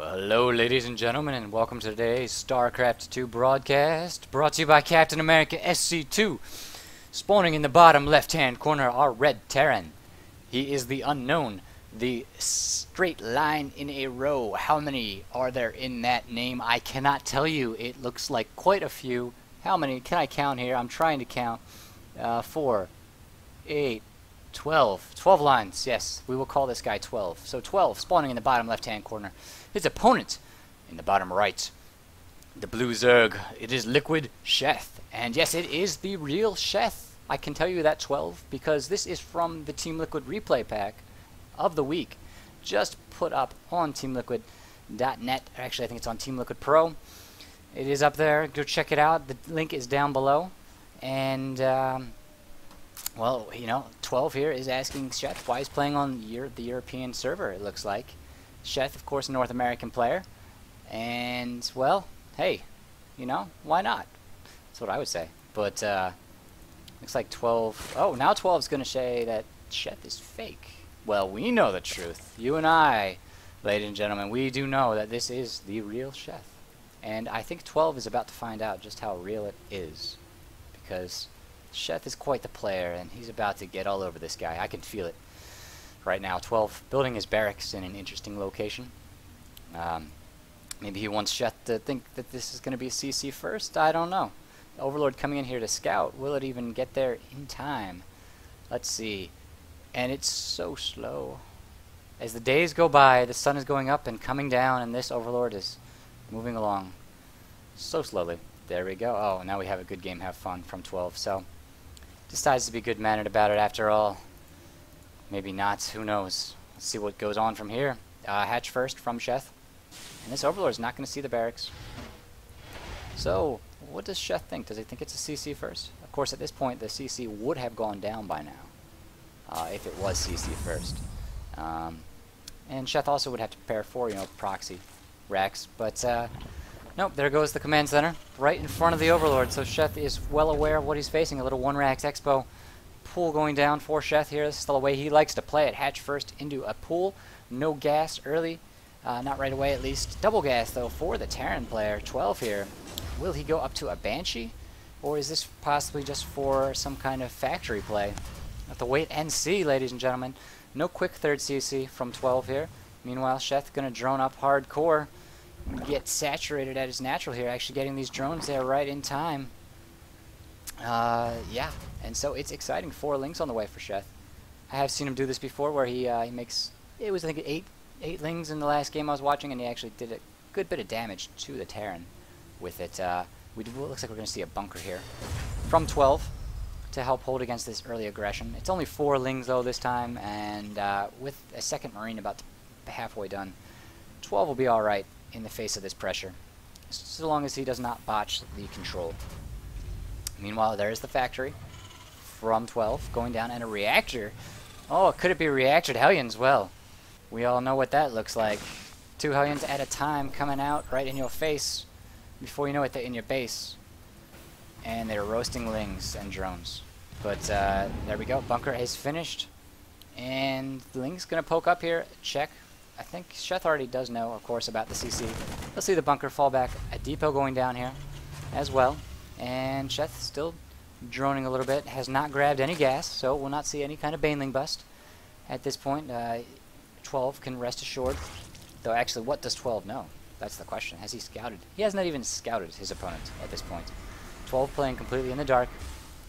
Well, hello, ladies and gentlemen, and welcome to today's StarCraft 2 broadcast, brought to you by Captain America SC2. Spawning in the bottom left-hand corner are Red Terran. He is the unknown, the straight line in a row. How many are there in that name? I cannot tell you. It looks like quite a few. How many can I count here? I'm trying to count. 4, 8, 12. 12 lines, yes. We will call this guy 12. So 12 spawning in the bottom left-hand corner. His opponent in the bottom right. The blue Zerg. It is LiquidSheth. And yes, it is the real Sheth. I can tell you that 12 because this is from the Team Liquid replay pack of the week. Just put up on teamliquid.net. Actually, I think it's on Team Liquid Pro. It is up there. Go check it out. The link is down below. And well, you know, 12 here is asking Sheth why he's playing on the European server, it looks like. Sheth, of course, a North American player. And, well, hey, you know, why not? That's what I would say. But, looks like 12... Oh, now 12 is going to say that Sheth is fake. Well, we know the truth. You and I, ladies and gentlemen, we do know that this is the real Sheth. And I think 12 is about to find out just how real it is. Because Sheth is quite the player, and he's about to get all over this guy. I can feel it right now. 12 building his barracks in an interesting location. Maybe he wants Sheth to think that this is going to be a CC first. I don't know. The Overlord coming in here to scout. Will it even get there in time? Let's see. And it's so slow. As the days go by, the sun is going up and coming down, and this Overlord is moving along so slowly. There we go. Oh, now we have a good game, have fun from 12. So, decides to be good-mannered about it after all. Maybe not. Who knows? Let's see what goes on from here. Hatch first from Sheth. And this Overlord is not going to see the barracks. So, what does Sheth think? Does he think it's a CC first? Of course, at this point, the CC would have gone down by now. If it was CC first. And Sheth also would have to prepare for, you know, proxy racks. But, nope, there goes the command center. Right in front of the Overlord. So Sheth is well aware of what he's facing. A little one-racks expo. Pool going down for Sheth here. This is the way he likes to play it. Hatch first into a pool. No gas early. Not right away, at least. Double gas, though, for the Terran player. 12 here. Will he go up to a Banshee? Or is this possibly just for some kind of factory play? We'll have to wait and see, ladies and gentlemen. No quick third CC from 12 here. Meanwhile, Sheth going to drone up hardcore. Get saturated at his natural here. Actually getting these drones there right in time. Yeah, and so it's exciting. 4 lings on the way for Sheth. I have seen him do this before, where he makes, it was I think 8 lings in the last game I was watching, and he actually did a good bit of damage to the Terran with it. Looks like we're going to see a bunker here from 12 to help hold against this early aggression. It's only 4 lings though this time, and with a second Marine about halfway done, 12 will be all right in the face of this pressure, so long as he does not botch the control. Meanwhile, there's the factory from 12 going down, and a reactor. Oh, could it be reactored Hellions? Well, we all know what that looks like. 2 Hellions at a time coming out right in your face. Before you know it, they're in your base. And they're roasting lings and drones. But there we go. Bunker is finished. And the ling's going to poke up here. Check. I think Sheth already does know, of course, about the CC. Let's see the bunker fall back. A depot going down here as well. And Sheth still droning a little bit. Has not grabbed any gas, so we'll not see any kind of Baneling bust at this point. 12 can rest assured. Though actually, what does 12 know? That's the question. Has he scouted? He has not even scouted his opponent at this point. 12 playing completely in the dark.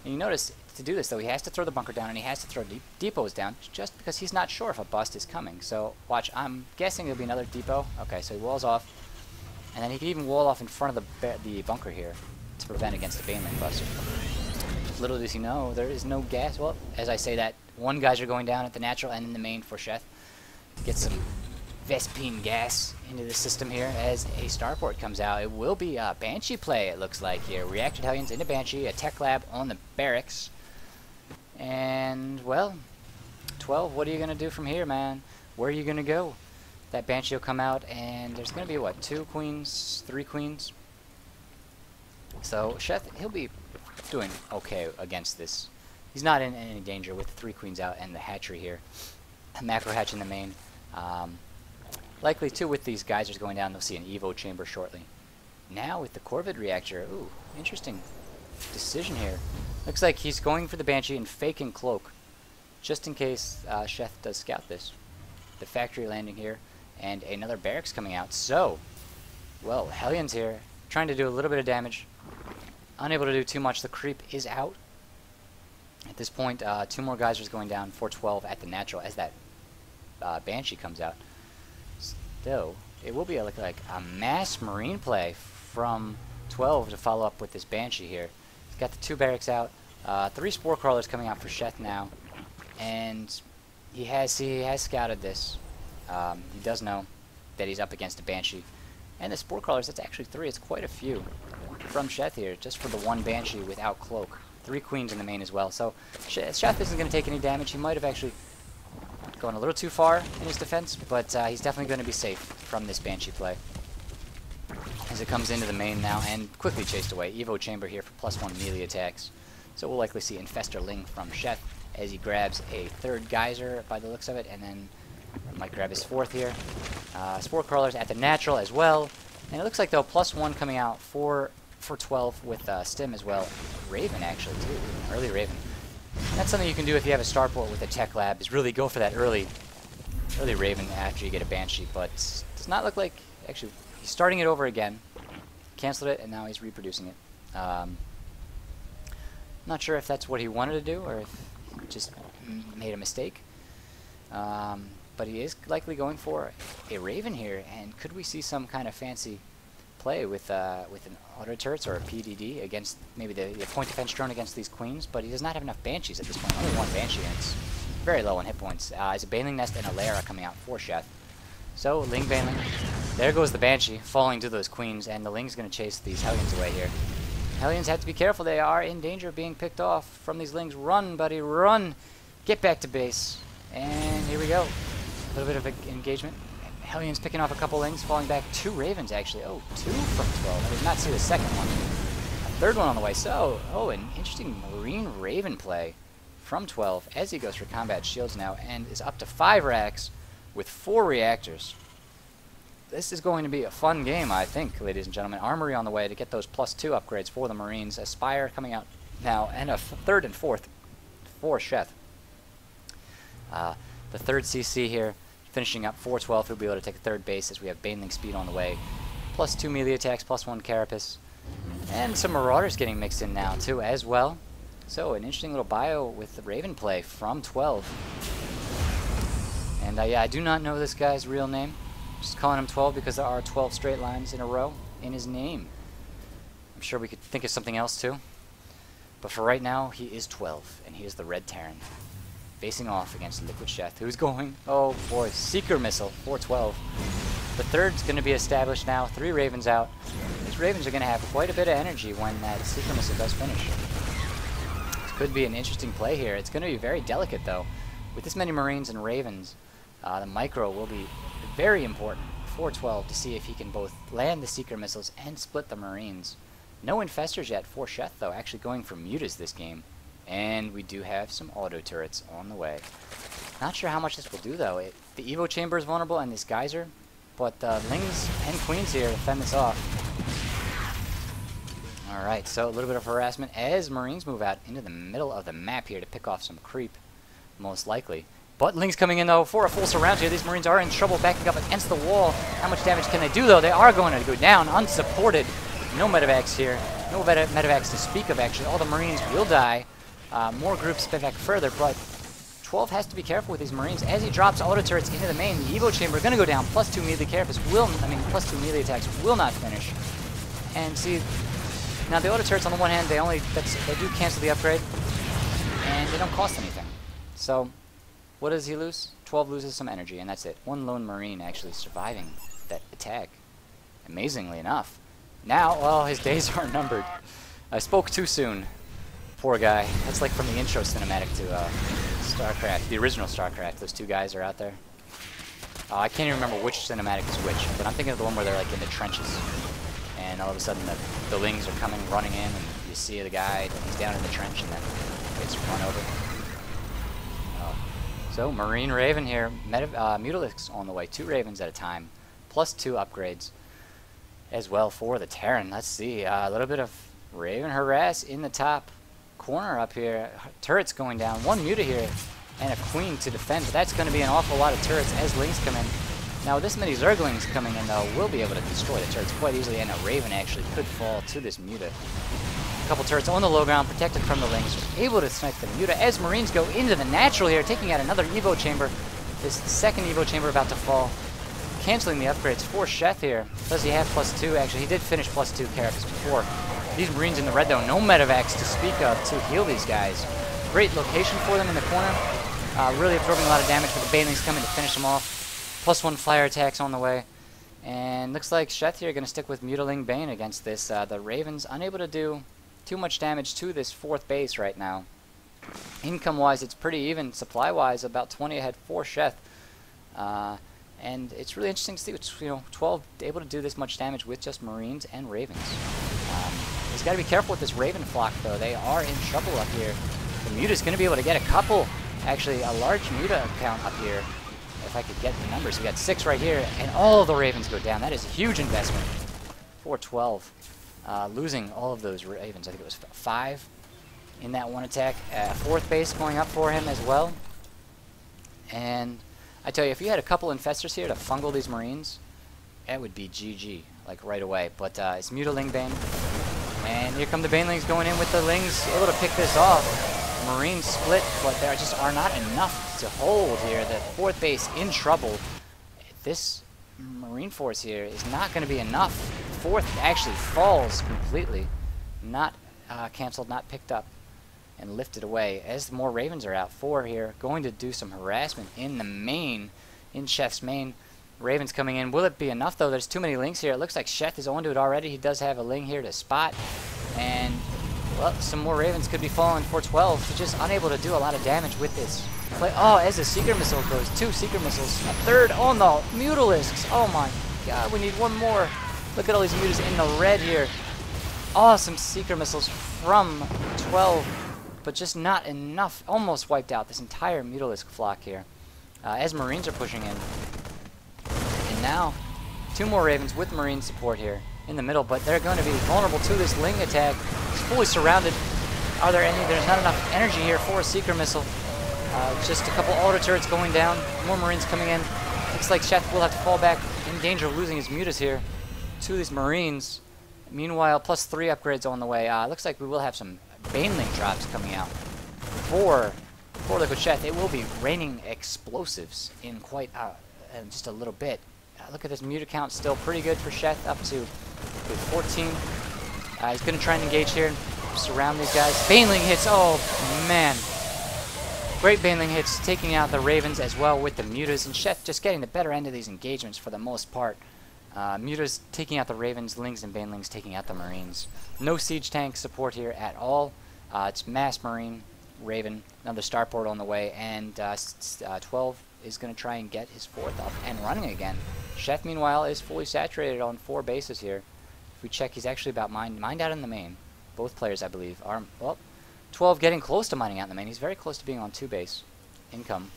And you notice, to do this though, he has to throw the bunker down and he has to throw depots down just because he's not sure if a bust is coming. So watch, I'm guessing there'll be another depot. Okay, so he walls off. And then he can even wall off in front of the bunker here to prevent against a Baneling bust. Little does he know, there is no gas. Well, as I say that, 1 geyser going down at the natural and in the main for Sheth. Get some Vespine gas into the system here as a starport comes out. It will be a Banshee play, it looks like here. Reacted Hellions into Banshee, a tech lab on the barracks. And, well, 12, what are you going to do from here, man? Where are you going to go? That Banshee will come out, and there's going to be, what, 2 queens, 3 queens? So, Sheth, he'll be doing okay against this. He's not in any danger with 3 queens out and the hatchery here. A macro hatch in the main. Likely, too, with these geysers going down, they'll see an Evo chamber shortly. Now, with the Corvid reactor, ooh, interesting decision here. Looks like he's going for the Banshee and faking Cloak, just in case Sheth does scout this. The factory landing here, and another barracks coming out. So, well, Hellion's here, trying to do a little bit of damage. Unable to do too much. The creep is out. At this point, 2 more geysers going down, 412 at the natural as that Banshee comes out. Still, it will be like a mass marine play from 12 to follow up with this Banshee here. He's got the 2 barracks out, 3 spore crawlers coming out for Sheth now, and he has scouted this. He does know that he's up against a Banshee, and the spore crawlers, that's actually 3. It's quite a few from Sheth here, just for the 1 Banshee without Cloak. 3 queens in the main as well. So Sheth isn't going to take any damage. He might have actually gone a little too far in his defense, but he's definitely going to be safe from this Banshee play. As it comes into the main now and quickly chased away. Evo chamber here for +1 melee attacks. So we'll likely see Infestor Ling from Sheth as he grabs a 3rd geyser by the looks of it, and then might grab his 4th here. Spore crawlers at the natural as well. And it looks like, though, +1 coming out for 12 with Stim as well. Raven, actually, too. An early Raven. And that's something you can do if you have a starport with a tech lab, is really go for that early Raven after you get a Banshee. But it does not look like... Actually, he's starting it over again. Canceled it, and now he's reproducing it. Not sure if that's what he wanted to do, or if he just made a mistake. But he is likely going for a Raven here, and could we see some kind of fancy play with an auto turrets or a PDD against maybe the point defense drone against these queens? But he does not have enough Banshees at this point. Only 1 Banshee, and it's very low on hit points. As a Baneling Nest and a Lara coming out for Sheth. So Ling Baneling, there goes the Banshee falling to those queens, and the Ling's going to chase these Hellions away here. Hellions have to be careful. They are in danger of being picked off from these Lings. Run, buddy, run! Get back to base. And here we go. A little bit of engagement. Hellions picking off a couple Lings, falling back. 2 Ravens, actually. Oh, 2 from 12. I did not see the second one. A 3rd one on the way. So, an interesting Marine Raven play from 12 as he goes for combat shields now and is up to 5 racks with 4 reactors. This is going to be a fun game, I think, ladies and gentlemen. Armory on the way to get those +2 upgrades for the Marines. Aspire coming out now, and a 3rd and 4th for Sheth. The 3rd CC here, finishing up 412, who'll be able to take a 3rd base as we have Baneling speed on the way. +2 melee attacks, +1 carapace. And some Marauders getting mixed in now, too, as well. So, an interesting little bio with the Raven play from 12. And yeah, I do not know this guy's real name. Just calling him 12 because there are 12 straight lines in a row in his name. I'm sure we could think of something else, too. But for right now, he is 12, and he is the Red Terran. Facing off against LiquidSheth, who's going, oh boy, Seeker Missile, 412. The 3rd's going to be established now, 3 Ravens out. These Ravens are going to have quite a bit of energy when that Seeker Missile does finish. This could be an interesting play here. It's going to be very delicate, though. With this many Marines and Ravens, the micro will be very important for 12 to see if he can both land the Seeker Missiles and split the Marines. No Infestors yet for Sheth, though, actually going for Mutas this game. And we do have some auto turrets on the way. Not sure how much this will do, though. The Evo chamber is vulnerable and this geyser, but Lings and Queens here to fend this off. Alright, so a little bit of harassment as Marines move out into the middle of the map here to pick off some creep, most likely. But Ling's coming in, though, for a full surround here. These Marines are in trouble backing up against the wall. How much damage can they do, though? They are going to go down, unsupported. No medevacs here. No medevacs to speak of, actually. All the Marines will die. More groups spin back further, but 12 has to be careful with these Marines. As he drops auto turrets into the main, the Evo chamber going to go down. +2 melee carapace +2 melee attacks will not finish. And see, now the auto turrets on the one hand, they do cancel the upgrade, and they don't cost anything. So, what does he lose? 12 loses some energy, and that's it. 1 lone Marine actually surviving that attack, amazingly enough. Now, well, his days are numbered. I spoke too soon. Poor guy. That's like from the intro cinematic to StarCraft, the original StarCraft. Those 2 guys are out there. I can't even remember which cinematic is which, but I'm thinking of the one where they're like in the trenches, and all of a sudden the Lings are coming running in, and you see the guy, he's down in the trench, and then gets run over. So Marine Raven here, Mutalisks on the way, 2 Ravens at a time, plus 2 upgrades as well for the Terran. Let's see, a little bit of Raven harass in the top corner up here. Turrets going down, 1 Muta here, and a Queen to defend, but that's going to be an awful lot of turrets as Lings come in. Now with this many Zerglings coming in though, we'll be able to destroy the turrets quite easily, and a Raven actually could fall to this Muta. A couple turrets on the low ground, protected from the Lings, able to snipe the Muta as Marines go into the natural here, taking out another Evo chamber. This second Evo chamber about to fall, canceling the upgrades for Sheth here. Does he have +2? Actually, he did finish +2 carapace before. These Marines in the red though, no medevacs to speak of to heal these guys. Great location for them in the corner. Really absorbing a lot of damage, but the Banelings coming to finish them off. +1 flyer attacks on the way. And looks like Sheth here going to stick with Mutaling Bane against this. The Ravens unable to do too much damage to this 4th base right now. Income-wise, it's pretty even. Supply-wise, about 20 ahead for Sheth. And it's really interesting to see what's, 12 able to do this much damage with just Marines and Ravens. He's got to be careful with this Raven flock, though. They are in trouble up here. The Muta's going to be able to get a couple, actually a large Muta count up here. If I could get the numbers, we got 6 right here, and all of the Ravens go down. That is a huge investment for 12. Losing all of those Ravens. I think it was 5 in that one attack. 4th base going up for him as well. And I tell you, if you had a couple Infestors here to fungal these Marines, that would be GG, like right away. But it's Mutaling Bane. And here come the Banelings going in with the Lings, able to pick this off. Marines split, but there just are not enough to hold here. The 4th base in trouble. This Marine force here is not going to be enough. 4th actually falls completely. Not canceled, not picked up, and lifted away. As more Ravens are out, 4 here going to do some harassment in the main, in Sheth's main. Ravens coming in. Will it be enough though? There's too many Lings here. It looks like Sheth is onto it already. He does have a Ling here to spot. And well, some more Ravens could be falling for 12. He's just unable to do a lot of damage with this. Oh, as the Seeker Missile goes, 2 Seeker Missiles. A 3rd on the Mutalisks. Oh my god, we need 1 more. Look at all these Mutas in the red here. Awesome Seeker Missiles from 12, but just not enough. Almost wiped out this entire Mutalisk flock here. As Marines are pushing in. And now, 2 more Ravens with Marine support here in the middle, but they're going to be vulnerable to this Ling attack. It's fully surrounded. Are there any? There's not enough energy here for a Seeker Missile. Just a couple auto turrets going down. More Marines coming in. Looks like Sheth will have to fall back in danger of losing his Mutas here to these Marines. Meanwhile, +3 upgrades on the way. Looks like we will have some Baneling drops coming out for LiquidSheth. It will be raining explosives in quite in just a little bit. Look at this Muta count, still pretty good for Sheth, up to 14. He's going to try and engage here, surround these guys. Baneling hits, oh man. Great Baneling hits, taking out the Ravens as well with the Mutas, and Sheth just getting the better end of these engagements for the most part. Mutas taking out the Ravens, Lings and Banelings taking out the Marines. No siege tank support here at all. It's Mass Marine, Raven, another starport on the way, and 12 is going to try and get his 4th up and running again. Sheth, meanwhile, is fully saturated on 4 bases here. If we check, he's actually about mined out in the main. Both players, I believe, are, well, 12 getting close to mining out in the main. He's very close to being on 2 base. Income.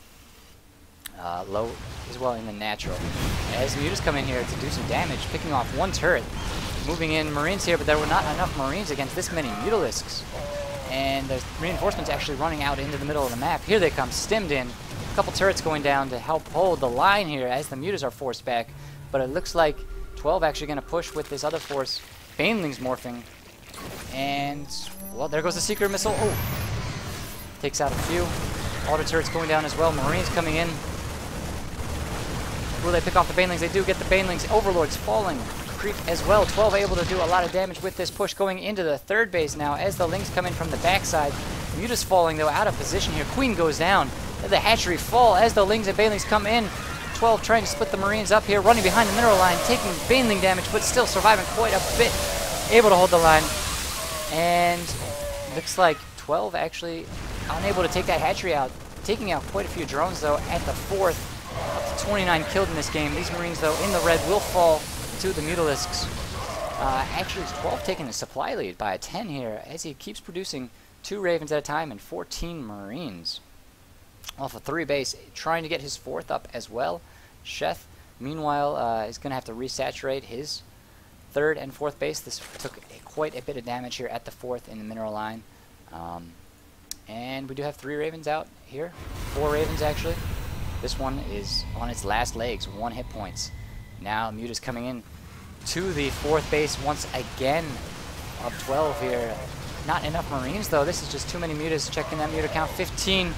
Low as well in the natural. As Mutas come in here to do some damage, picking off 1 turret. Moving in Marines here, but there were not enough Marines against this many Mutalisks. And the reinforcements actually running out into the middle of the map. Here they come, stemmed in. A couple turrets going down to help hold the line here as the Mutas are forced back. But it looks like 12 actually going to push with this other force. Banelings morphing. And, well, there goes the Seeker Missile. Oh! Takes out a few. Auto turrets going down as well. Marines coming in. Will they pick off the Banelings? They do get the Banelings. Overlords falling. Creep as well. 12 able to do a lot of damage with this push going into the 3rd base now as the Lings come in from the backside. Mutas falling, though, out of position here. Queen goes down. The hatchery fall as the Lings and Banelings come in. 12 trying to split the Marines up here, running behind the mineral line, taking Baneling damage, but still surviving quite a bit. Able to hold the line. And looks like 12 actually unable to take that hatchery out. Taking out quite a few drones, though, at the 4th. Up to 29 killed in this game. These Marines, though, in the red will fall to the Mutalisks. Actually, it's 12 taking the supply lead by a 10 here as he keeps producing 2 Ravens at a time and 14 Marines. off a 3 base, trying to get his 4th up as well. Sheth, meanwhile, is going to have to resaturate his 3rd and 4th base. This took quite a bit of damage here at the 4th in the mineral line. And we do have 3 ravens out here. 4 ravens, actually. This one is on its last legs, 1 hit points. Now Muta's coming in to the 4th base once again of 12 here. Not enough Marines, though. This is just too many Mutas. Checking that Muta count, 15.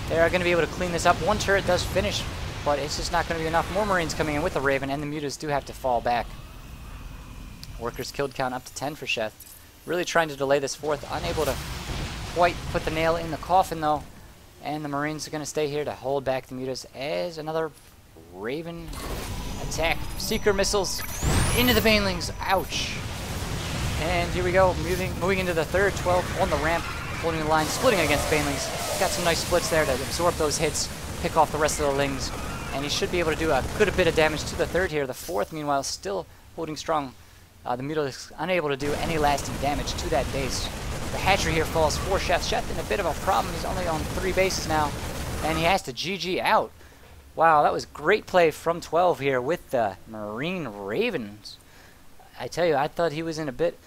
They are going to be able to clean this up. 1 turret does finish, but it's just not going to be enough. More Marines coming in with the Raven, and the Mutas do have to fall back. Workers killed count up to 10 for Sheth. Really trying to delay this 4th. Unable to quite put the nail in the coffin, though. And the Marines are going to stay here to hold back the Mutas as another Raven attack. Seeker missiles into the Banelings. Ouch. And here we go, moving into the 3rd, 12 on the ramp, holding the line, splitting against Banelings. Got some nice splits there to absorb those hits, pick off the rest of the Lings, and he should be able to do a good bit of damage to the 3rd here. The 4th, meanwhile, still holding strong. The Muta is unable to do any lasting damage to that base. The hatchery here falls for Sheth. Sheth in a bit of a problem. He's only on 3 bases now, and he has to GG out. Wow, that was great play from 12 here with the Marine Ravens. I tell you, I thought he was in a bit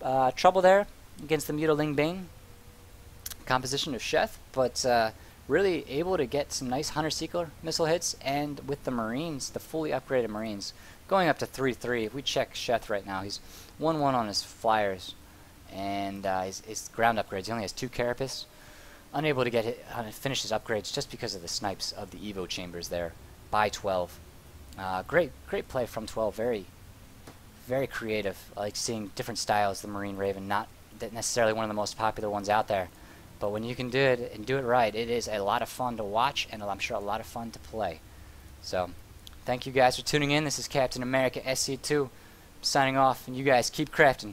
of trouble there against the Mutaling Bane composition of Sheth, but really able to get some nice Hunter-Seeker missile hits, and with the Marines, the fully upgraded Marines, going up to 3-3. If we check Sheth right now, he's 1-1 on his flyers, and his ground upgrades. He only has 2 Carapace. Unable to get finish his upgrades just because of the snipes of the Evo chambers there by 12. Great play from 12. Very creative. I like seeing different styles. The Marine Raven, not necessarily one of the most popular ones out there, but when you can do it and do it right, it is a lot of fun to watch, and I'm sure a lot of fun to play. So, thank you guys for tuning in. This is Captain America SC2 signing off, and you guys keep crafting.